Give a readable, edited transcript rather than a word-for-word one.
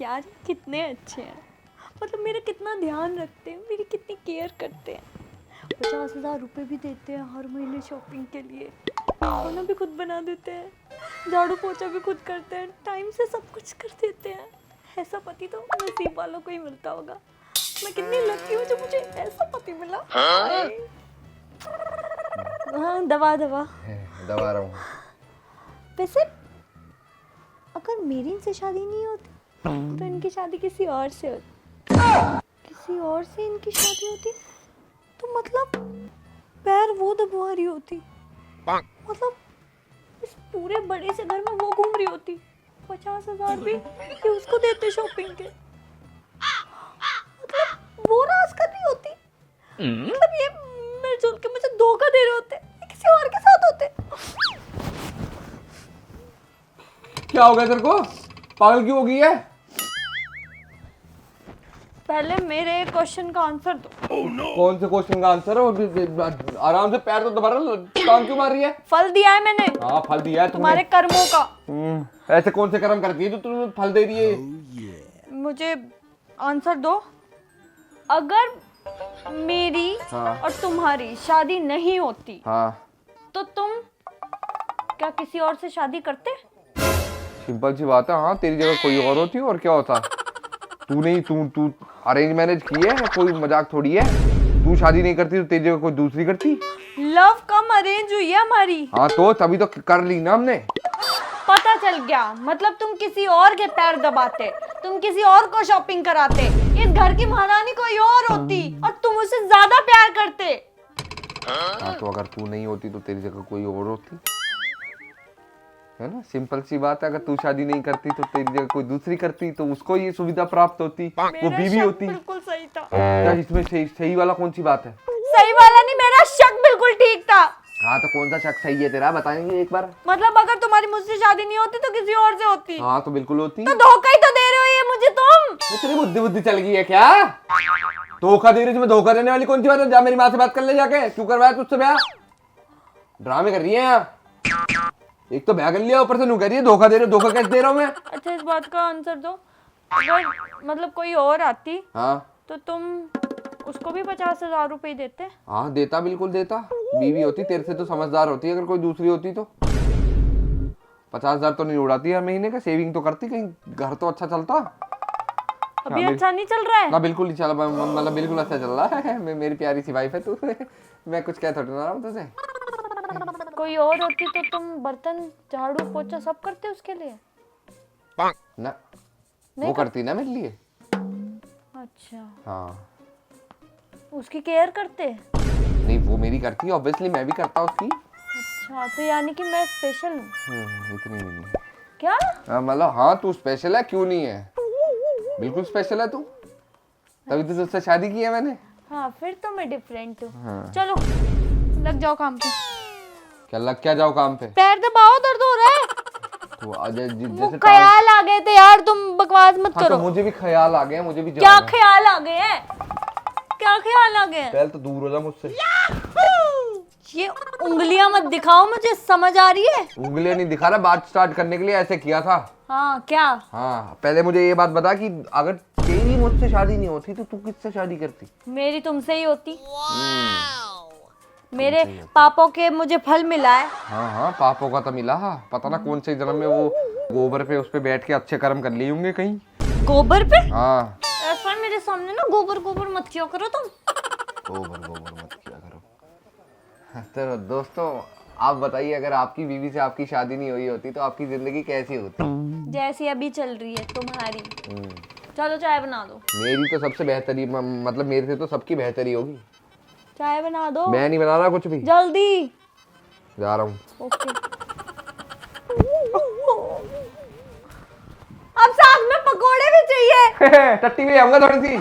यार कितने अच्छे हैं, मतलब मेरा कितना ध्यान रखते हैं, मेरी कितनी केयर करते हैं। 50,000 रुपये भी देते हैं हर महीने शॉपिंग के लिए, खाना भी खुद बना देते हैं, झाड़ू पोछा भी खुद करते हैं, टाइम से सब कुछ कर देते हैं। ऐसा पति तो नसीब वालों को ही मिलता होगा। मैं कितनी लकी हूँ जो मुझे ऐसा पति मिला। हाँ दवा दवा दबा रहा हूँ। वैसे अगर मेरी इनसे शादी नहीं होती तो इनकी शादी किसी और से होती, किसी और से इनकी शादी होती तो मतलब पैर वो दबा रही होती, मतलब इस पूरे बड़े से घर में वो घूम रही होती, 50,000 भी ये उसको देते शॉपिंग के, मतलब वो राज कर रही होती, मतलब ये मिलजुल के मुझे धोखा दे रहे होते, ये किसी और के साथ होते। क्या हो गया तेरे को? पागल क्यों हो गई है? पहले मेरे क्वेश्चन का आंसर दो। कौन से क्वेश्चन का आंसर है? आराम से पैर तो दबा रहा, टांग क्यों मार रही है? फल दिया है मैंने। हाँ फल दिया है तुम्हारे कर्मों का। ऐसे कौन से कर्म करती है जो तुम्हें फल दे रही है? मुझे आंसर दो। अगर मेरी और तुम्हारी शादी नहीं होती तो तुम क्या किसी और से शादी करते? सिंपल सी बात है, हाँ तेरी जगह कोई और होती और क्या होता। तू नहीं, तू अरेंज मैरिज की है, कोई मजाक थोड़ी है। तू शादी नहीं करती तो तेरी जगह कोई दूसरी करती। लव कम अरेंज हुई है हमारी। हाँ तो तभी तो कर ली ना हमने। पता चल गया, मतलब तुम किसी और के पैर दबाते, तुम किसी और को शॉपिंग कराते, इस घर की महारानी कोई और होती और तुम उससे ज्यादा प्यार करते। हाँ तो अगर तू नहीं होती तो तेरी जगह कोई और होती, है ना? सिंपल सी बात है। अगर तू शादी नहीं करती तो तेरी जगह कोई दूसरी करती तो उसको ये सुविधा प्राप्त होती, वो बीवी होती। बिल्कुल सही था। क्या इसमें सही वाला कौन सी बात है? सही वाला नहीं, मेरा शक बिल्कुल ठीक था। हाँ तो कौन सा शक सही है तेरा, बताएंगे एक बार? मतलब अगर तुम्हारी मुझसे शादी नहीं होती तो किसी और से होती। हाँ तो बिल्कुल होती। तो धोखा ही तो दे रहे हो ये मुझे तुम। तेरी बुद्धि चल गई है क्या? धोखा दे रही है? धोखा देने वाली कौन सी बात है? जा मेरी माँ से बात कर ले जाके। क्यों करवाया तुझसे ब्याह? ड्रामे कर रही है यहाँ। एक तो ब्याह कर लिया, ऊपर से नू कह रही है धोखा दे रहे हो। धोखा कैसे दे रहा हूँ मैं? अच्छा इस बात का आंसर दो। अगर मतलब कोई और आती तो तुम उसको भी 50,000 रुपए देते? हाँ देता, बिल्कुल देता। बीवी होती, तेरे से तो समझदार होती। अगर कोई दूसरी होती तो 50,000 तो नहीं उड़ाती हर महीने का, सेविंग तो करती, कहीं घर तो अच्छा चलता। अभी अच्छा नहीं चल रहा है ना? बिल्कुल नहीं चल, मतलब बिल्कुल अच्छा चल रहा है। मेरी प्यारी सी वाइफ है तू। मैं कुछ कह थोड़ी ना रहा हूँ तुझे। कोई और होती तो तुम बर्तन झाड़ू पोछा सब करते उसके लिए? ना वो करती ना मेरे लिए। अच्छा हाँ उसकी केयर करते? नहीं वो मेरी करती है, ऑब्वियसली मैं भी करता उसकी। अच्छा तो यानी कि मैं स्पेशल हूँ? इतनी भी नहीं। क्या मतलब हाँ तू स्पेशल है, क्यों नहीं है? बिल्कुल स्पेशल है तू, तभी तो तुझसे शादी की है मैंने। हाँ फिर तो मैं डिफरेंट हूँ। चलो लग जाओ काम पे। क्या लग क्या जाओ काम पे? पैर दबाओ, दर्द हो रहा है। तो जैसे ख्याल आ गए थे यार, तुम बकवास मत करो। तो मुझे भी ख्याल आ गए, मुझे भी क्या ख्याल आ गए हैं? क्या ख्याल आ गए हैं? पहले तो दूर हो जा मुझसे। ये उंगलियां मत दिखाओ, मुझे समझ आ रही है। उंगलियां नहीं दिखा रहा, बात स्टार्ट करने के लिए ऐसे किया था। हाँ क्या? हाँ पहले मुझे ये बात बता कि अगर तेरी मुझसे शादी नहीं होती तो तू किससे शादी करती? मेरी तुमसे ही होती। मेरे पापों के मुझे फल मिला है। हाँ हाँ पापों का तो मिला। पता ना कौन से जन्म में वो गोबर पे उस पे बैठ के अच्छे कर्म कर लिए होंगे कहीं। गोबर पे? हाँ ऐसा मेरे सामने ना गोबर गोबर मत किया करो तुम। गोबर मत किया करो। तो दोस्तों आप बताइए, अगर आपकी बीवी से आपकी शादी नहीं हुई होती तो आपकी जिंदगी कैसी होती? जैसी अभी चल रही है तुम्हारी। चलो चाय बना दो। मेरी तो सबसे बेहतरीन, मतलब मेरे से तो सबकी बेहतरी होगी। चाय बना दो। मैं नहीं बना रहा कुछ भी। जल्दी जा रहा हूँ। ओके। अब साथ में पकोड़े भी चाहिए। टट्टी भी आऊंगा थोड़ी सी।